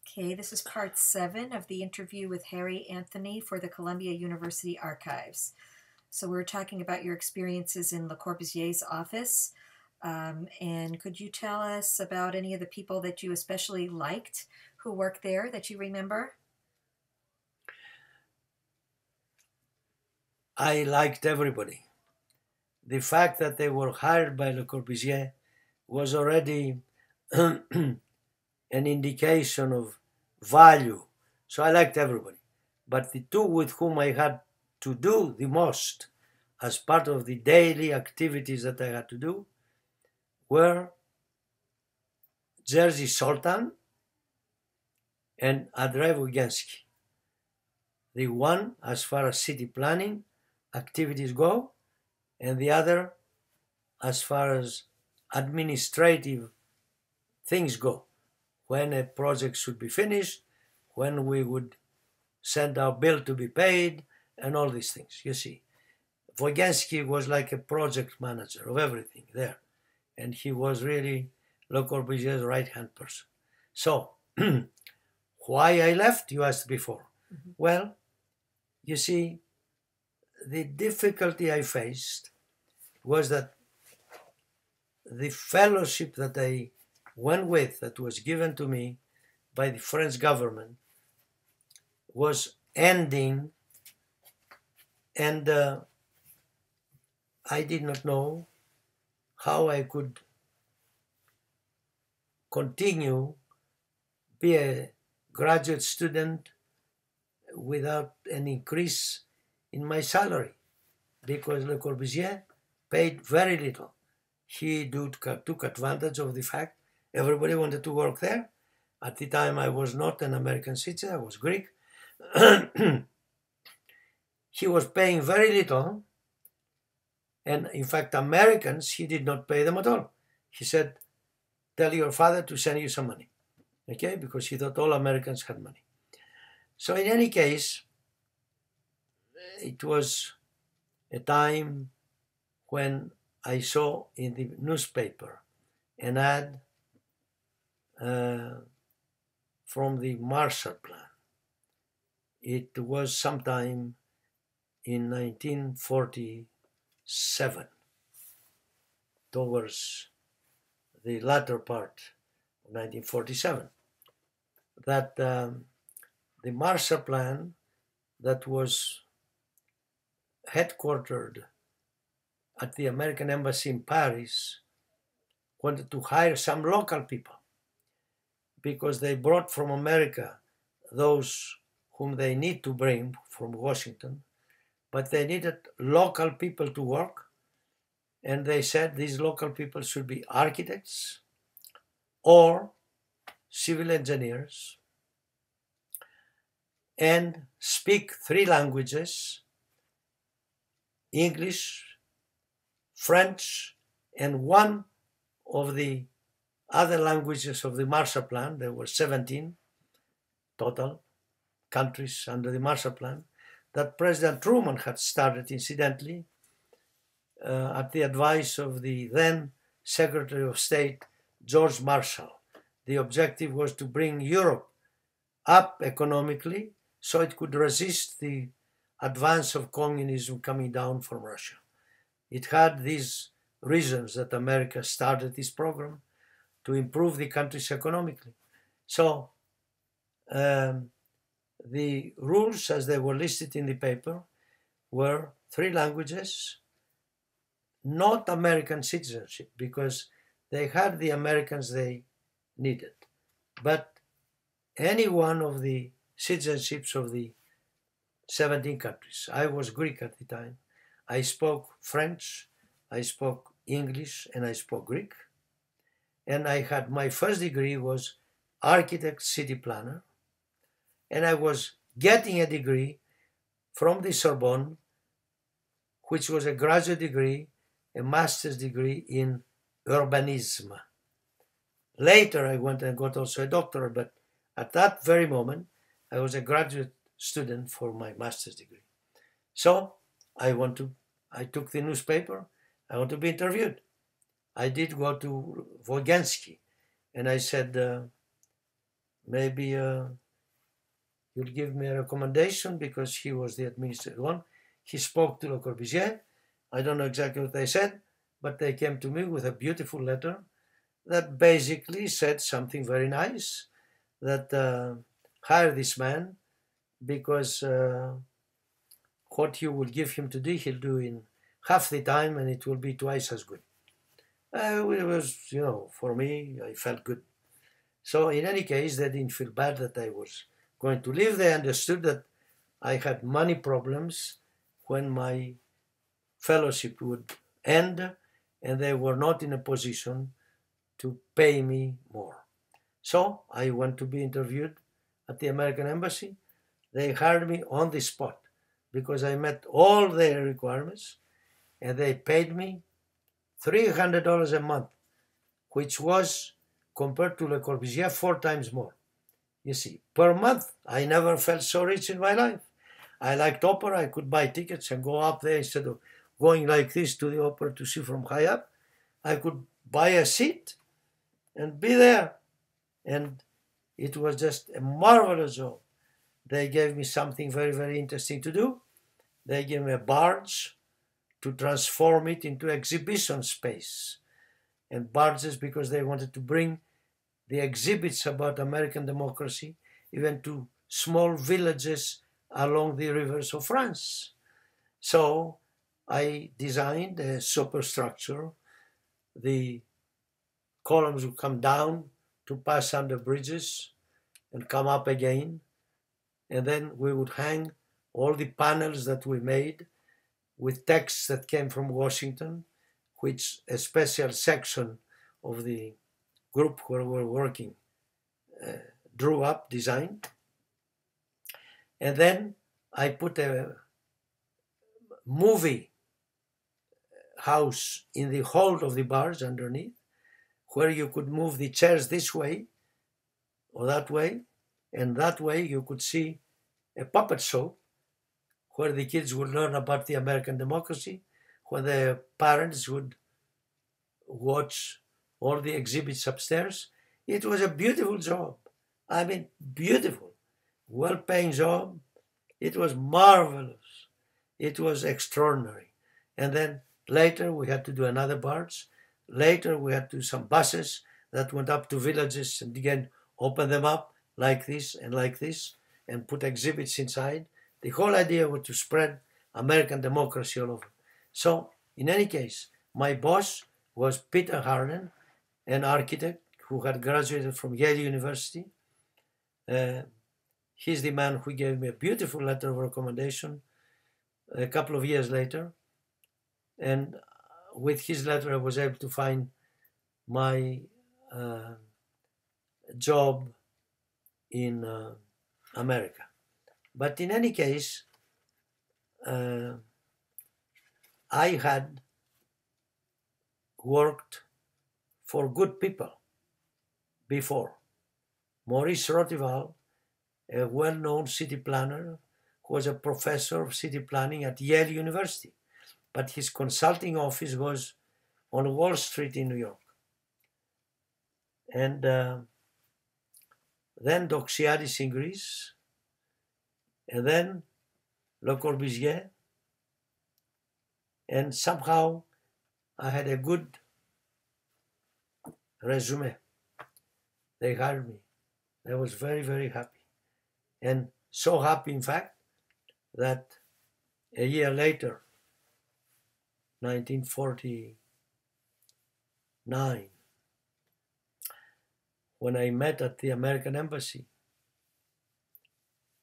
Okay, this is part 7 of the interview with Harry Anthony for the Columbia University Archives. So we're talking about your experiences in Le Corbusier's office. And could you tell us about any of the people that you especially liked who worked there that you remember? I liked everybody. The fact that they were hired by Le Corbusier was already an indication of value. So I liked everybody. But the two with whom I had to do the most as part of the daily activities that I had to do were Jerzy Soltan and Andrzej Wojciechowski. The one as far as city planning activities go, and the other as far as administrative things go. When a project should be finished, when we would send our bill to be paid, and all these things, you see. Wojciechowski was like a project manager of everything there, and he was really Le Corbusier's right-hand person. So, why I left, you asked before. Mm-hmm. Well, you see, the difficulty I faced was that the fellowship that I went with, that was given to me by the French government, was ending, and I did not know how I could continue be a graduate student without an increase in my salary, because Le Corbusier paid very little. He took advantage of the fact everybody wanted to work there. At the time, I was not an American citizen, I was Greek. He was paying very little, and in fact, Americans, he did not pay them at all. He said, tell your father to send you some money, okay? Because he thought all Americans had money. So in any case, it was a time when I saw in the newspaper an ad from the Marshall Plan. It was sometime in 1947, towards the latter part of 1947, that the Marshall Plan, that was headquartered at the American Embassy in Paris, wanted to hire some local people because they brought from America those whom they need to bring from Washington, but they needed local people to work, and they said these local people should be architects or civil engineers and speak 3 languages, English, French, and one of the other languages of the Marshall Plan. There were 17 total countries under the Marshall Plan that President Truman had started, incidentally, at the advice of the then Secretary of State, George Marshall. The objective was to bring Europe up economically so it could resist the advance of communism coming down from Russia. It had these reasons that America started this program to improve the countries economically. So the rules as they were listed in the paper were 3 languages, not American citizenship, because they had the Americans they needed, but any one of the citizenships of the 17 countries. I was Greek at the time. I spoke French, I spoke English, and I spoke Greek. And I had, my first degree was architect city planner, and I was getting a degree from the Sorbonne, which was a graduate degree, a master's degree in urbanism. Later I went and got also a doctorate, but at that very moment I was a graduate student for my master's degree. So I took the newspaper, I want to be interviewed. I did go to Wojciechowski, and I said, maybe you'll give me a recommendation, because he was the administrator one. He spoke to Le Corbusier. I don't know exactly what they said, but they came to me with a beautiful letter that basically said something very nice, that hire this man, because what you will give him to do, he'll do in half the time, and it will be twice as good. It was, for me, I felt good. So in any case, they didn't feel bad that I was going to leave. They understood that I had money problems when my fellowship would end, and they were not in a position to pay me more. So I went to be interviewed at the American Embassy. They hired me on the spot because I met all their requirements, and they paid me $300 a month, which was, compared to Le Corbusier, 4 times more. You see, per month, I never felt so rich in my life. I liked opera. I could buy tickets and go up there instead of going like this to the opera to see from high up. I could buy a seat and be there. And it was just a marvelous job. They gave me something very, very interesting to do. They gave me a barge to transform it into exhibition space. And barges, because they wanted to bring the exhibits about American democracy even to small villages along the rivers of France. So I designed a superstructure. The columns would come down to pass under bridges and come up again. And then we would hang all the panels that we made with texts that came from Washington, which a special section of the group where we were working drew up, designed. And then I put a movie house in the hold of the barge underneath, where you could move the chairs this way or that way, and that way you could see a puppet show where the kids would learn about the American democracy, where their parents would watch all the exhibits upstairs. It was a beautiful job. I mean, beautiful, well-paying job. It was marvelous. It was extraordinary. And then later we had to do another barge. Later we had to do some buses that went up to villages and again open them up like this and put exhibits inside. The whole idea was to spread American democracy all over. So in any case, my boss was Peter Harden, an architect who had graduated from Yale University. He's the man who gave me a beautiful letter of recommendation a couple of years later. And with his letter, I was able to find my job in America. But in any case, I had worked for good people before. Maurice Rotival, a well-known city planner, who was a professor of city planning at Yale University, but his consulting office was on Wall Street in New York. And then Doxiadis in Greece, and then Le Corbusier, and somehow I had a good resume. They hired me. I was very, very happy. And so happy, in fact, that a year later, 1949, when I met at the American Embassy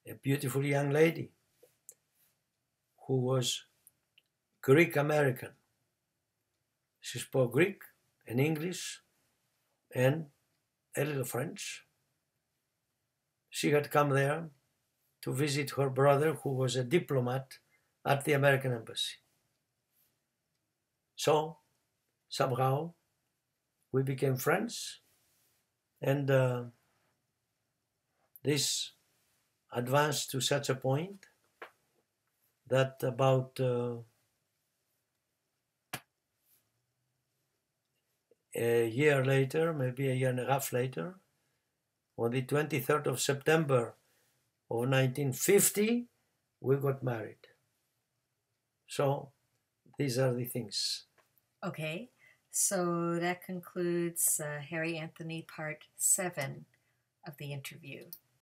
a beautiful young lady who was Greek American. She spoke Greek and English and a little French. She had come there to visit her brother, who was a diplomat at the American Embassy. So somehow we became friends, and this advanced to such a point that about a year later, maybe a year and a half later, On the 23rd of September of 1950, we got married. So these are the things. Okay, so that concludes Harry Anthony part 7 of the interview.